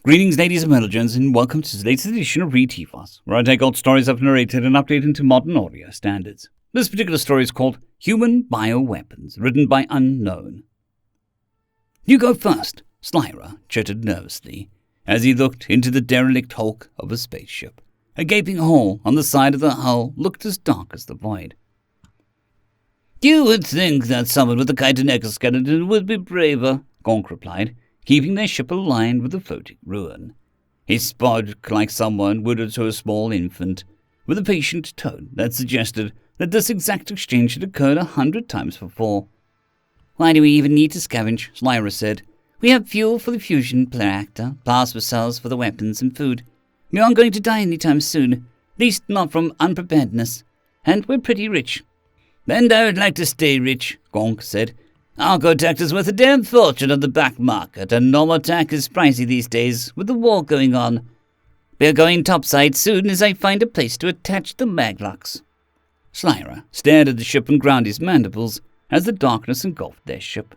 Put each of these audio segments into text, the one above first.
Greetings, ladies and gentlemen, and welcome to today's edition of Read TFOS, where I take old stories I've narrated and update into modern audio standards. This particular story is called Human Bioweapons, written by Unknown. You go first, Slyra chittered nervously, as he looked into the derelict hulk of a spaceship. A gaping hole on the side of the hull looked as dark as the void. You would think that someone with a chitin exoskeleton would be braver, Gonk replied, keeping their ship aligned with the floating ruin. He spoke like someone would to a small infant, with a patient tone that suggested that this exact exchange had occurred 100 times before. Why do we even need to scavenge? Slyra said. We have fuel for the fusion reactor, plasma cells for the weapons, and food. We aren't going to die anytime soon, at least not from unpreparedness, and we're pretty rich. And I would like to stay rich, Gonk said. Our contact is worth a damn fortune on the black market, and normal attack is pricey these days, with the war going on. We're going topside soon as I find a place to attach the maglocks. Slyra stared at the ship and ground his mandibles as the darkness engulfed their ship.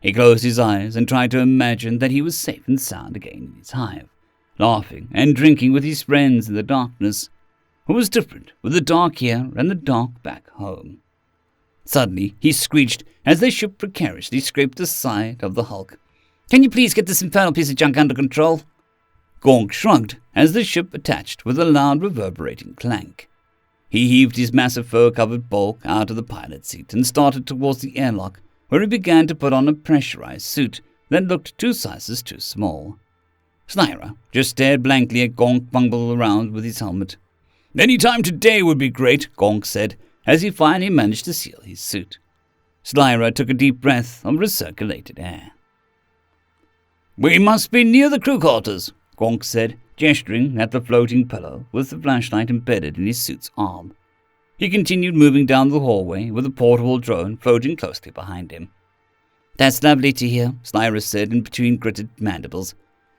He closed his eyes and tried to imagine that he was safe and sound again in his hive, laughing and drinking with his friends in the darkness. It was different with the dark here and the dark back home. Suddenly, he screeched as their ship precariously scraped the side of the hulk. Can you please get this infernal piece of junk under control? Gonk shrugged as the ship attached with a loud reverberating clank. He heaved his massive fur-covered bulk out of the pilot seat and started towards the airlock, where he began to put on a pressurized suit that looked 2 sizes too small. Slyra just stared blankly at Gonk bumble around with his helmet. Any time today would be great, Gonk said, as he finally managed to seal his suit. Slyra took a deep breath of recirculated air. We must be near the crew quarters, Gonk said, gesturing at the floating pillow with the flashlight embedded in his suit's arm. He continued moving down the hallway with the portable drone floating closely behind him. That's lovely to hear, Slyra said in between gritted mandibles.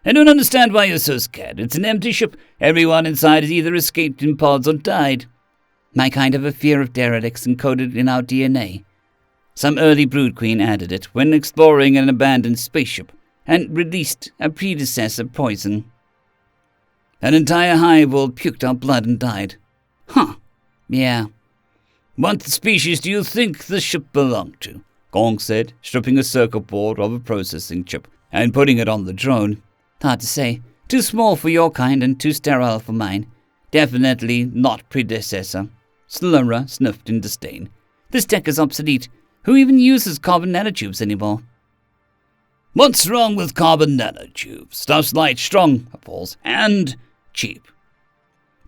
I don't understand why you're so scared. It's an empty ship. Everyone inside has either escaped in pods or died. My kind of a fear of derelicts encoded in our DNA. Some early brood queen added it when exploring an abandoned spaceship and released a predecessor poison. An entire hive world puked out blood and died. Huh. Yeah. What species do you think the ship belonged to? Gong said, stripping a circuit board of a processing chip and putting it on the drone. Hard to say. Too small for your kind and too sterile for mine. Definitely not predecessor. Slyra sniffed in disdain. This tech is obsolete. Who even uses carbon nanotubes anymore? What's wrong with carbon nanotubes? Stuff's light, strong, of course, and cheap.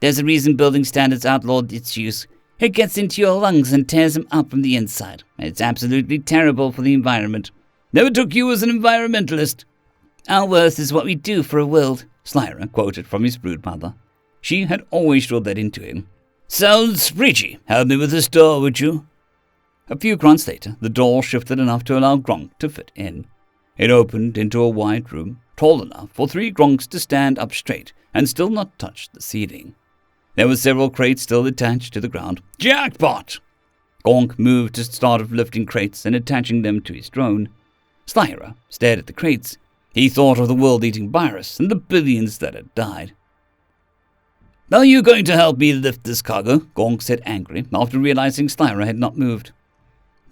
There's a reason building standards outlawed its use. It gets into your lungs and tears them up from the inside. It's absolutely terrible for the environment. Never took you as an environmentalist. Our worth is what we do for a world, Slyra quoted from his broodmother. She had always drilled that into him. Sounds preachy. Help me with this door, would you? A few grunts later, the door shifted enough to allow Gronk to fit in. It opened into a wide room, tall enough for 3 Gronks to stand up straight and still not touch the ceiling. There were several crates still attached to the ground. Jackpot! Gronk moved to start lifting crates and attaching them to his drone. Slyra stared at the crates. He thought of the world-eating virus and the billions that had died. Are you going to help me lift this cargo? Gonk said angrily, after realizing Slyra had not moved.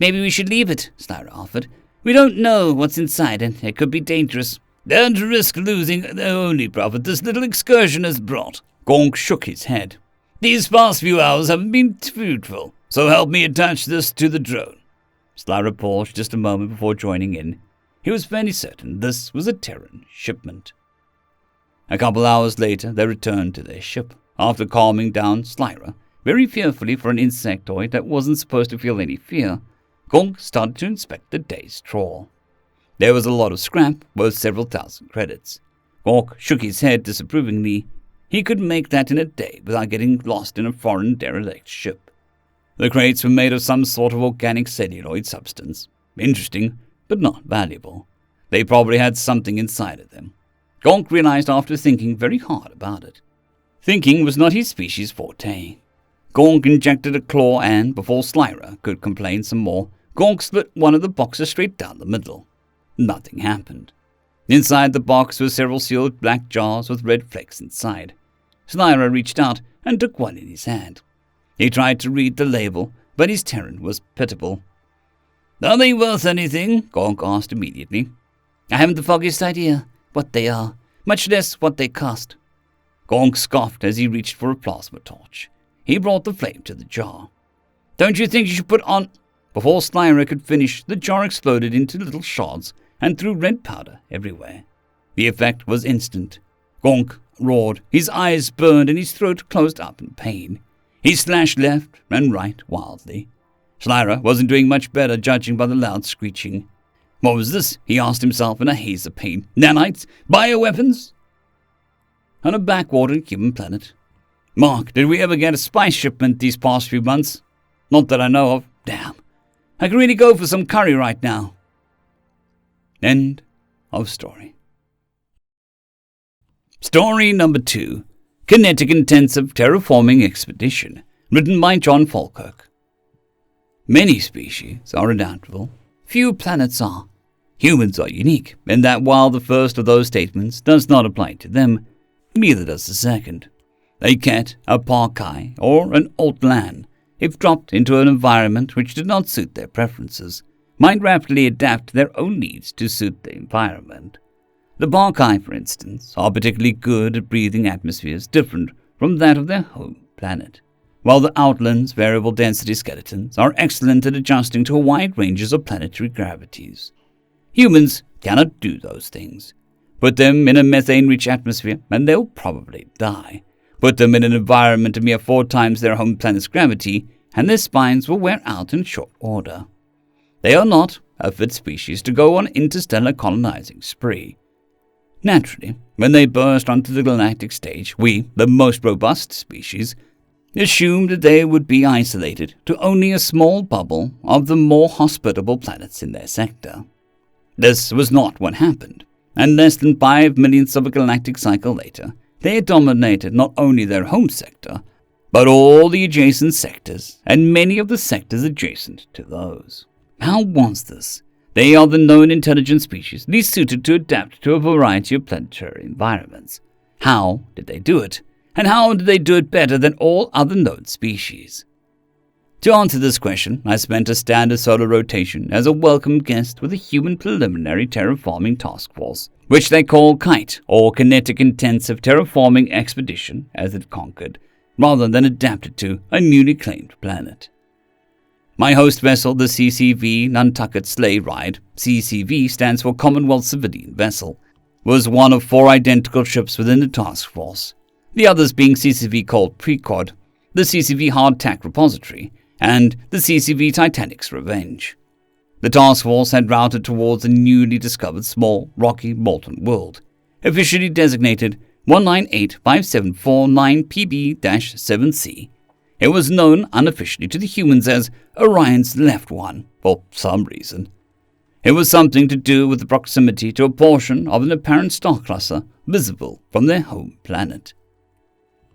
Maybe we should leave it, Slyra offered. We don't know what's inside, and it could be dangerous. And risk losing the only profit this little excursion has brought. Gonk shook his head. These past few hours haven't been fruitful, so help me attach this to the drone. Slyra paused just a moment before joining in. He was fairly certain this was a Terran shipment. A couple hours later, they returned to their ship. After calming down Slyra, very fearfully for an insectoid that wasn't supposed to feel any fear, Gonk started to inspect the day's trawl. There was a lot of scrap, worth several thousand credits. Gonk shook his head disapprovingly. He could make that in a day without getting lost in a foreign derelict ship. The crates were made of some sort of organic celluloid substance. Interesting, but not valuable. They probably had something inside of them. Gonk realized after thinking very hard about it. Thinking was not his species' forte. Gonk injected a claw and, before Slyra could complain some more, Gonk split one of the boxes straight down the middle. Nothing happened. Inside the box were several sealed black jars with red flecks inside. Slyra reached out and took one in his hand. He tried to read the label, but his Terran was pitiable. "Are they worth anything?" Gonk asked immediately. "I haven't the foggiest idea what they are, much less what they cost." Gonk scoffed as he reached for a plasma torch. He brought the flame to the jar. "Don't you think you should put on—" Before Slyra could finish, the jar exploded into little shards and threw red powder everywhere. The effect was instant. Gonk roared, his eyes burned and his throat closed up in pain. He slashed left and right wildly. Slyra wasn't doing much better, judging by the loud screeching. What was this? He asked himself in a haze of pain. Nanites? Bioweapons? On a backwater human planet. Mark, did we ever get a spice shipment these past few months? Not that I know of. Damn. I could really go for some curry right now. End of story. Story number 2. Kinetic Intensive Terraforming Expedition, written by JohnFalkirk. Many species are adaptable. Few planets are. Humans are unique, in that while the first of those statements does not apply to them, neither does the second. A cat, a parkai, or an Altlan, if dropped into an environment which did not suit their preferences, might rapidly adapt their own needs to suit the environment. The parkai, for instance, are particularly good at breathing atmospheres different from that of their home planet, while the Outland's variable density skeletons are excellent at adjusting to a wide range of planetary gravities. Humans cannot do those things. Put them in a methane-rich atmosphere and they'll probably die. Put them in an environment a mere 4 times their home planet's gravity and their spines will wear out in short order. They are not a fit species to go on interstellar colonizing spree. Naturally, when they burst onto the galactic stage, we, the most robust species, assumed that they would be isolated to only a small bubble of the more hospitable planets in their sector. This was not what happened, and less than 5 millionths of a galactic cycle later, they had dominated not only their home sector, but all the adjacent sectors, and many of the sectors adjacent to those. How was this? They are the known intelligent species least suited to adapt to a variety of planetary environments. How did they do it? And how did they do it better than all other known species? To answer this question, I spent a standard solar rotation as a welcome guest with a human preliminary terraforming task force, which they call KITE, or Kinetic Intensive Terraforming Expedition, as it conquered, rather than adapted to a newly claimed planet. My host vessel, the CCV Nantucket Sleigh Ride, CCV stands for Commonwealth Civilian Vessel, was one of 4 identical ships within the task force, the others being CCV Cold Precod, the CCV Hardtack Repository, and the CCV Titanic's Revenge. The task force had routed towards a newly discovered small, rocky, molten world, officially designated 198574-9PB-7C. It was known unofficially to the humans as Orion's Left One, for some reason. It was something to do with the proximity to a portion of an apparent star cluster visible from their home planet.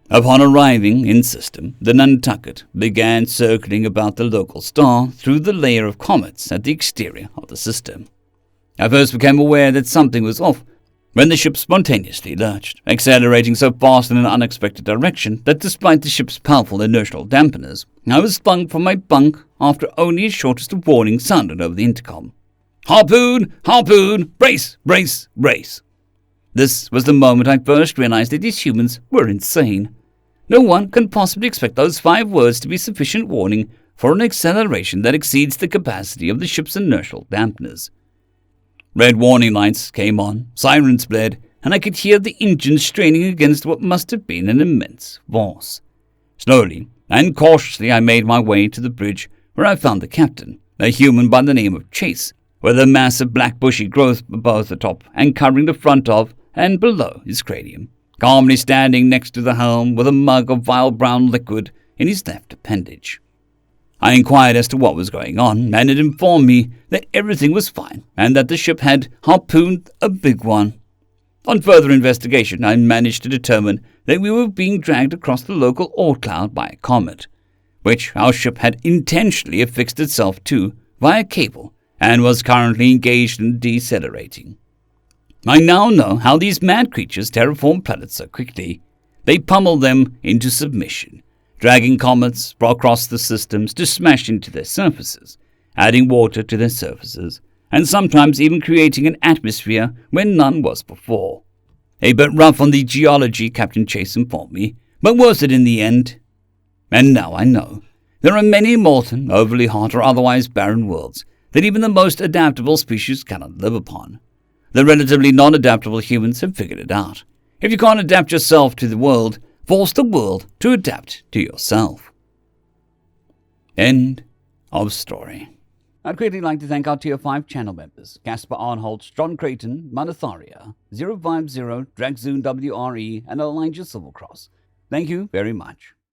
Upon arriving in system, the Nantucket began circling about the local star through the layer of comets at the exterior of the system. I first became aware that something was off when the ship spontaneously lurched, accelerating so fast in an unexpected direction that despite the ship's powerful inertial dampeners, I was flung from my bunk after only its shortest of warnings sounded over the intercom. Harpoon! Harpoon! Brace! Brace! Brace! This was the moment I first realized that these humans were insane. No one can possibly expect those 5 words to be sufficient warning for an acceleration that exceeds the capacity of the ship's inertial dampeners. Red warning lights came on, sirens bled, and I could hear the engines straining against what must have been an immense force. Slowly and cautiously I made my way to the bridge where I found the captain, a human by the name of Chase, with a massive black bushy growth above the top and covering the front of and below his cranium, calmly standing next to the helm with a mug of vile brown liquid in his left appendage. I inquired as to what was going on, and it informed me that everything was fine and that the ship had harpooned a big one. On further investigation, I managed to determine that we were being dragged across the local Oort cloud by a comet, which our ship had intentionally affixed itself to via cable and was currently engaged in decelerating. I now know how these mad creatures terraform planets so quickly. They pummel them into submission, dragging comets across the systems to smash into their surfaces, adding water to their surfaces, and sometimes even creating an atmosphere where none was before. A bit rough on the geology, Captain Chase informed me, but worth it in the end. And now I know. There are many molten, overly hot, or otherwise barren worlds that even the most adaptable species cannot live upon. The relatively non-adaptable humans have figured it out. If you can't adapt yourself to the world, force the world to adapt to yourself. End of story. I'd greatly like to thank our Tier 5 channel members, Casper Arnholt, John Creighton, Manatharia, 050, Dragzoon WRE, and Elijah Silvercross. Thank you very much.